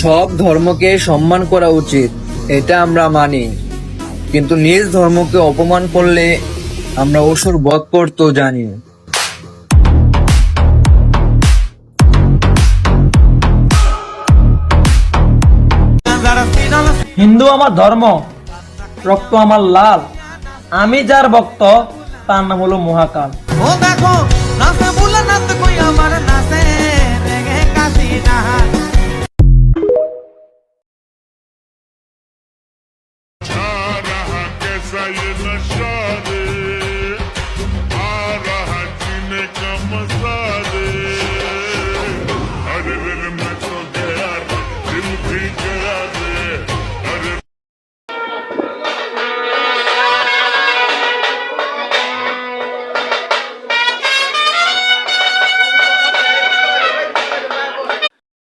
সব ধর্মকে সম্মান করা উচিত, এটা আমরা মানি, কিন্তু নিজ ধর্মকে অপমান করলে আমরা অসুর বধ করতেও জানি। হিন্দু আমার ধর্ম, রক্ত আমার লাল, আমি যার ভক্ত তার নাম হলো মহাকাল।